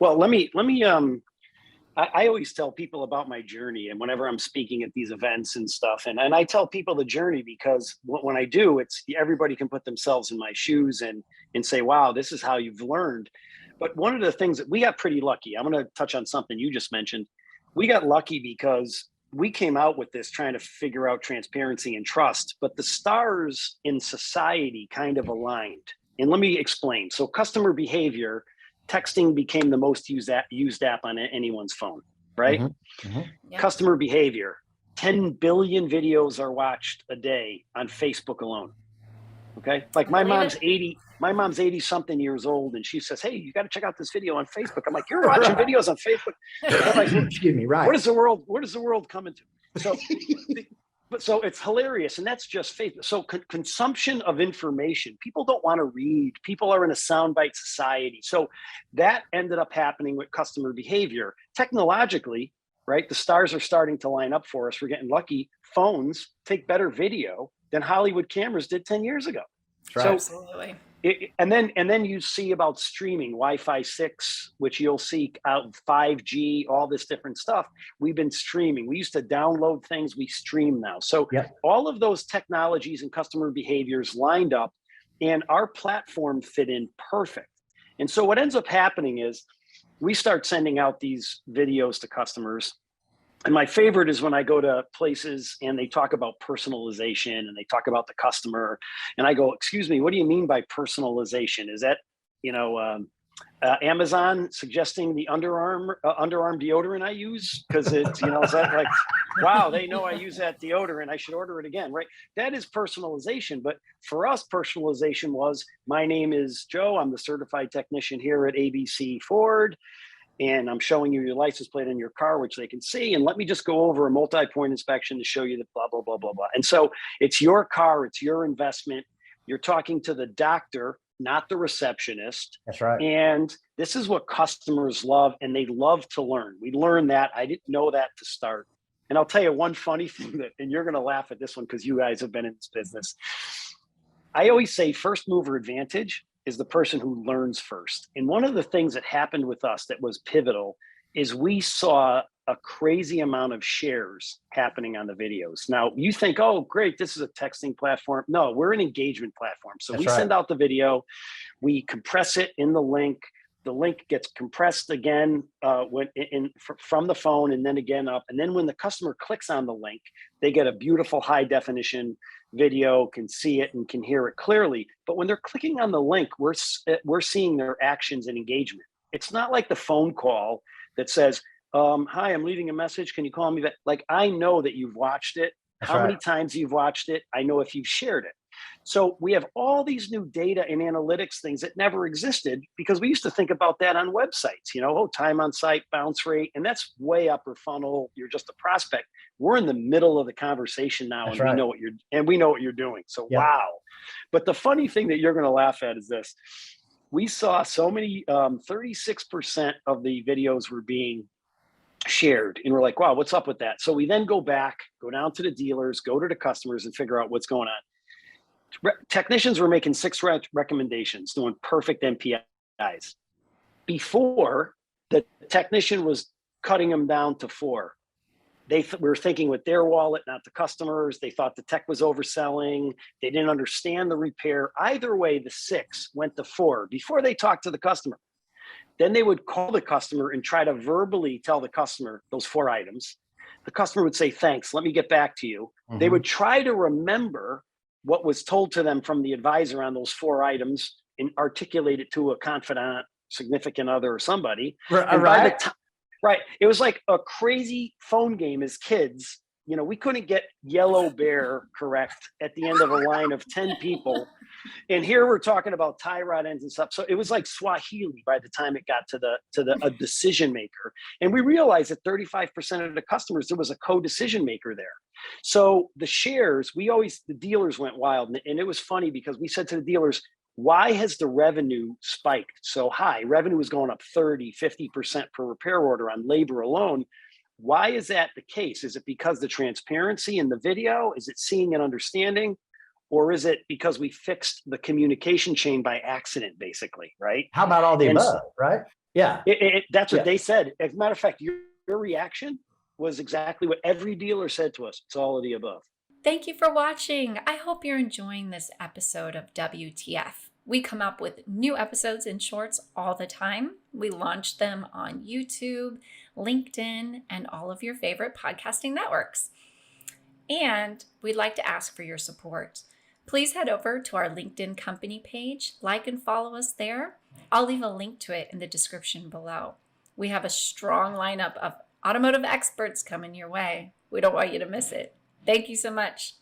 Well, I always tell people about my journey, and whenever I'm speaking at these events and stuff, and I tell people the journey because when I do, it's everybody can put themselves in my shoes and say, wow, this is how you've learned. But one of the things that we got pretty lucky, I'm going to touch on something you just mentioned. We got lucky because we came out with this trying to figure out transparency and trust, but the stars in society kind of aligned. And let me explain. So customer behavior, texting became the most used app on anyone's phone, right? Mm-hmm. Mm-hmm. Yep. Customer behavior, 10 billion videos are watched a day on Facebook alone. Okay. Like my mom's 80 something years old, and she says, hey, you got to check out this video on Facebook. I'm like, you're watching videos on Facebook. I'm like, excuse me, right. What is the world coming to? So, so it's hilarious. And that's just Facebook. So consumption of information, people don't want to read. People are in a soundbite society. So that ended up happening with customer behavior. Technologically, right? The stars are starting to line up for us. We're getting lucky. Phones take better video than Hollywood cameras did 10 years ago. Right. So, absolutely. And then you see about streaming, Wi-Fi 6, which you'll see out 5G, all this different stuff. We've been streaming. We used to download things, we stream now. So all of those technologies and customer behaviors lined up, and our platform fit in perfect. And so what ends up happening is we start sending out these videos to customers. And my favorite is when I go to places and they talk about personalization and they talk about the customer, and I go, excuse me, what do you mean by personalization? Is that, Amazon suggesting the underarm deodorant I use? Because it's, is that like, wow, they know I use that deodorant, I should order it again, right? That is personalization. But for us, personalization was, my name is Joe, I'm the certified technician here at ABC Ford, and I'm showing you your license plate on your car, which they can see. And let me just go over a multi-point inspection to show you that blah, blah, blah, blah, blah. And so it's your car, it's your investment. You're talking to the doctor, not the receptionist. That's right. And this is what customers love, and they love to learn. We learned that. I didn't know that to start. And I'll tell you one funny thing and you're going to laugh at this one because you guys have been in this business. I always say first mover advantage is the person who learns first. And one of the things that happened with us that was pivotal is we saw a crazy amount of shares happening on the videos. Now you think, oh, great, this is a texting platform. No, we're an engagement platform. So we send out the video, we compress it in the link gets compressed again from the phone and then again up. And then when the customer clicks on the link, they get a beautiful high definition video, can see it and can hear it clearly. But when they're clicking on the link, we're seeing their actions and engagement. It's not like the phone call that says, hi, I'm leaving a message. Can you call me back? Like, I know that you've watched it, how many times you've watched it. I know if you've shared it. So we have all these new data and analytics things that never existed because we used to think about that on websites, time on site, bounce rate, and that's way upper funnel. You're just a prospect. We're in the middle of the conversation now, and we know what you're doing. So wow. But the funny thing that you're going to laugh at is this. We saw so many, 36% of the videos were being shared, and we're like, wow, what's up with that? So we then go down to the dealers, go to the customers and figure out what's going on. Technicians were making 6 recommendations, doing perfect MPIs. Before, the technician was cutting them down to 4. They were thinking with their wallet, not the customers. They thought the tech was overselling. They didn't understand the repair. Either way, the 6 went to 4 before they talked to the customer. Then they would call the customer and try to verbally tell the customer those 4 items. The customer would say, thanks, let me get back to you. Mm-hmm. They would try to remember what was told to them from the advisor on those 4 items and articulate it to a confidant, significant other, or somebody. Right. It was like a crazy phone game as kids. We couldn't get yellow bear correct at the end of a line of 10 people. And here we're talking about tie rod ends and stuff. So it was like Swahili by the time it got to a decision maker. And we realized that 35% of the customers, there was a co-decision maker there. So the shares, the dealers went wild. And it was funny because we said to the dealers, why has the revenue spiked so high? Revenue is going up 30, 50% per repair order on labor alone. Why is that the case? Is it because the transparency in the video? Is it seeing and understanding? Or is it because we fixed the communication chain by accident, basically, right? How about all the above, right? Yeah. That's what Yeah. they said. As a matter of fact, your reaction was exactly what every dealer said to us. It's all of the above. Thank you for watching. I hope you're enjoying this episode of WTF. We come up with new episodes and shorts all the time. We launch them on YouTube, LinkedIn, and all of your favorite podcasting networks. And we'd like to ask for your support. Please head over to our LinkedIn company page, like and follow us there. I'll leave a link to it in the description below. We have a strong lineup of automotive experts coming your way. We don't want you to miss it. Thank you so much.